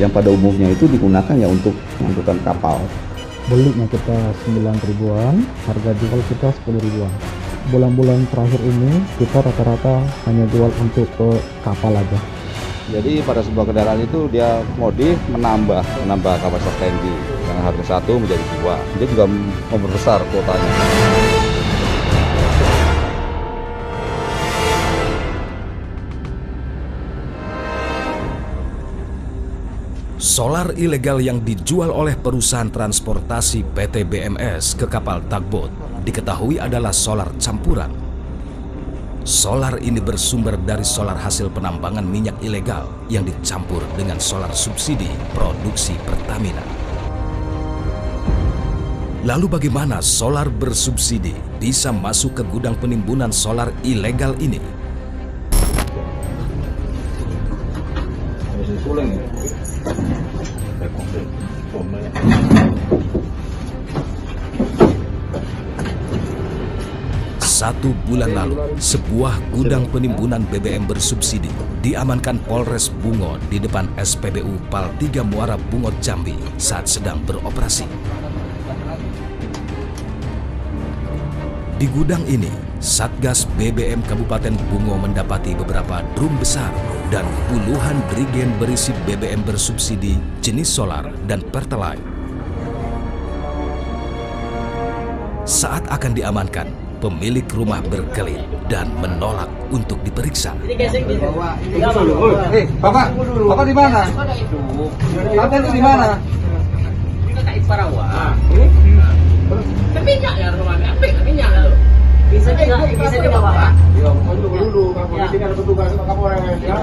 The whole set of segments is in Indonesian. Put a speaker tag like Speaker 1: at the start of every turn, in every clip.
Speaker 1: yang pada umumnya itu digunakan ya untuk mengangkutkan kapal.
Speaker 2: Belinya kita 9 ribuan, harga jual kita 10 ribuan. Bulan-bulan terakhir ini kita rata-rata hanya jual untuk ke kapal aja.
Speaker 1: Jadi pada sebuah kendaraan itu dia modif menambah kapasitas tangki yang harusnya 1 menjadi 2. Dia juga memperbesar kuotanya.
Speaker 3: Solar ilegal yang dijual oleh perusahaan transportasi PT BMS ke kapal tugboat diketahui adalah solar campuran. Solar ini bersumber dari solar hasil penambangan minyak ilegal yang dicampur dengan solar subsidi produksi Pertamina. Lalu bagaimana solar bersubsidi bisa masuk ke gudang penimbunan solar ilegal ini? Satu bulan lalu, sebuah gudang penimbunan BBM bersubsidi diamankan Polres Bungo di depan SPBU Pal 3 Muara Bungo Jambi saat sedang beroperasi. Di gudang ini, Satgas BBM Kabupaten Bungo mendapati beberapa drum besar dan puluhan drigen berisi BBM bersubsidi jenis solar dan Pertalite. Saat akan diamankan, pemilik rumah berkelit dan menolak untuk diperiksa.
Speaker 4: Bapak di mana? Bapak itu di mana?
Speaker 5: Kita tak Iparawa. Minyak ya rumahnya, minyak lalu. Bisa juga Bapak.
Speaker 4: Dulu, di sini ada petugas sama Kapolres ya.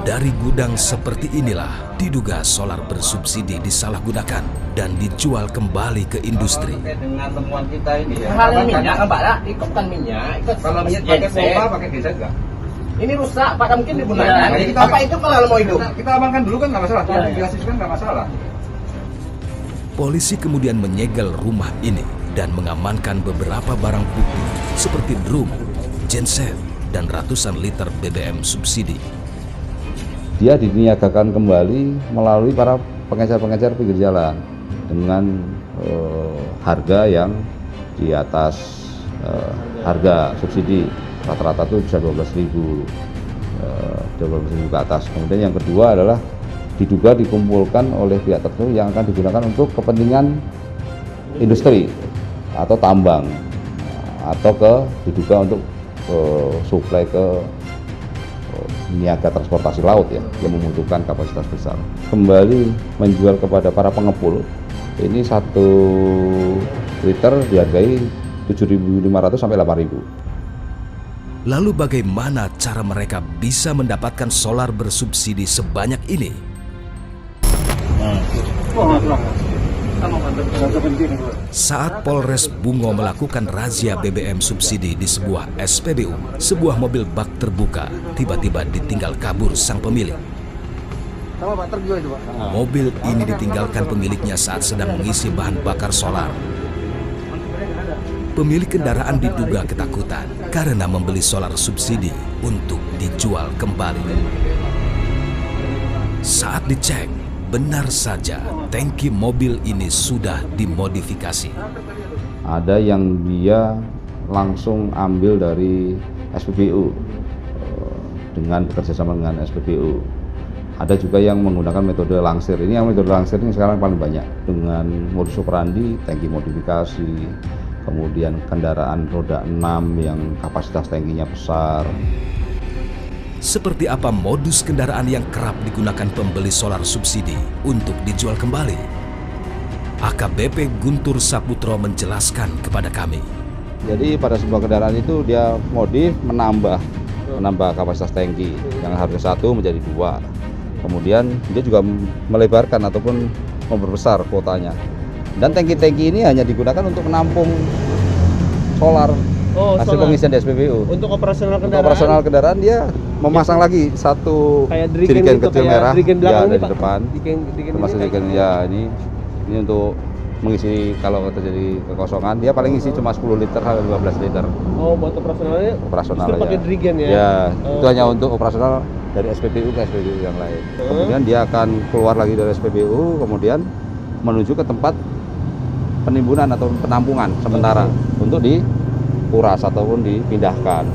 Speaker 3: Dari gudang seperti inilah diduga solar bersubsidi disalahgunakan dan dijual kembali ke industri.
Speaker 4: Dengan temuan kita ini ya.
Speaker 5: Hal minyak kan Pak lah, ikut kan minyak.
Speaker 4: Kalau minyak pakai pompa, pakai diesel enggak?
Speaker 5: Ini rusak, Pak mungkin digunakan.
Speaker 4: Ya,
Speaker 5: Bapak itu kalau mau hidup.
Speaker 4: Kita amankan dulu kan nggak masalah. Dihasilkan kan nggak masalah.
Speaker 3: Polisi kemudian menyegel rumah ini dan mengamankan beberapa barang bukti seperti drum, genset, dan ratusan liter BBM subsidi.
Speaker 1: Dia diniagakan kembali melalui para pengecer-pengecer pinggir jalan dengan harga yang di atas harga subsidi, rata-rata itu bisa 12.000 ke atas. Kemudian yang kedua adalah diduga dikumpulkan oleh pihak tertentu yang akan digunakan untuk kepentingan industri atau tambang atau diduga untuk suplai ke niaga transportasi laut ya yang membutuhkan kapasitas besar. Kembali menjual kepada para pengepul, ini 1 liter dihargai 7.500 sampai 8.000.
Speaker 3: Lalu bagaimana cara mereka bisa mendapatkan solar bersubsidi sebanyak ini? Saat Polres Bungo melakukan razia BBM subsidi di sebuah SPBU, sebuah mobil bak terbuka tiba-tiba ditinggal kabur sang pemilik. Mobil ini ditinggalkan pemiliknya saat sedang mengisi bahan bakar solar. Pemilik kendaraan diduga ketakutan karena membeli solar subsidi untuk dijual kembali. Saat dicek, benar saja tangki mobil ini sudah dimodifikasi.
Speaker 1: Ada yang dia langsung ambil dari SPBU dengan bekerjasama dengan SPBU. Ada juga yang menggunakan metode langsir. Ini yang metode langsir ini sekarang paling banyak dengan modus operandi tangki modifikasi, kemudian kendaraan roda 6 yang kapasitas tangkinya besar.
Speaker 3: Seperti apa modus kendaraan yang kerap digunakan pembeli solar subsidi untuk dijual kembali? AKBP Guntur Saputro menjelaskan kepada kami.
Speaker 1: Jadi pada sebuah kendaraan itu dia modif menambah kapasitas tangki yang harusnya 1 menjadi 2. Kemudian dia juga melebarkan ataupun memperbesar kuotanya. Dan tangki-tangki ini hanya digunakan untuk menampung solar hasil pengisian di SPBU.
Speaker 6: Untuk operasional kendaraan.
Speaker 1: Untuk operasional kendaraan dia memasang lagi 1 jerigen kecil merah ya di depan. Termasuk jerigen ya ini untuk mengisi kalau terjadi kekosongan. Dia paling isi cuma 10 liter sampai 15 liter.
Speaker 6: Oh, buat operasionalnya?
Speaker 1: Operasional
Speaker 6: pakai jerigen ya?
Speaker 1: Ya, itu hanya untuk operasional dari SPBU ke SPBU yang lain. Kemudian dia akan keluar lagi dari SPBU, kemudian menuju ke tempat penimbunan atau penampungan sementara untuk dikuras ataupun dipindahkan.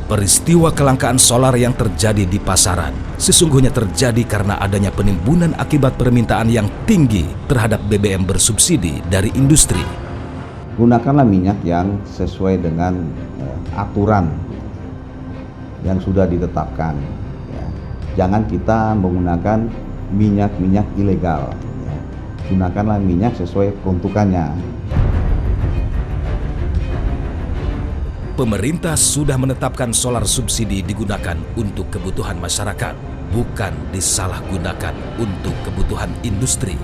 Speaker 3: Peristiwa kelangkaan solar yang terjadi di pasaran sesungguhnya terjadi karena adanya penimbunan akibat permintaan yang tinggi terhadap BBM bersubsidi dari industri.
Speaker 1: Gunakanlah minyak yang sesuai dengan aturan yang sudah ditetapkan. Ya. Jangan kita menggunakan minyak-minyak ilegal. Ya. Gunakanlah minyak sesuai peruntukannya.
Speaker 3: Pemerintah sudah menetapkan solar subsidi digunakan untuk kebutuhan masyarakat, bukan disalahgunakan untuk kebutuhan industri.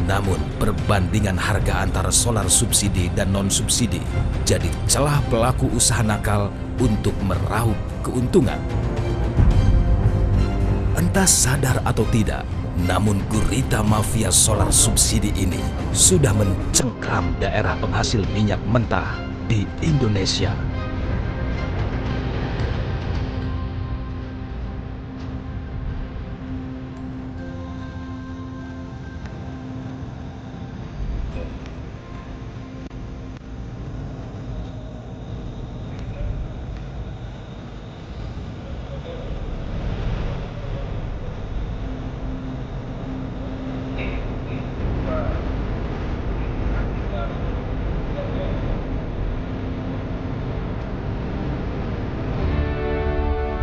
Speaker 3: Namun, perbandingan harga antara solar subsidi dan non-subsidi jadi celah pelaku usaha nakal untuk meraup keuntungan. Entah sadar atau tidak, namun gurita mafia solar subsidi ini sudah mencengkram daerah penghasil minyak mentah di Indonesia.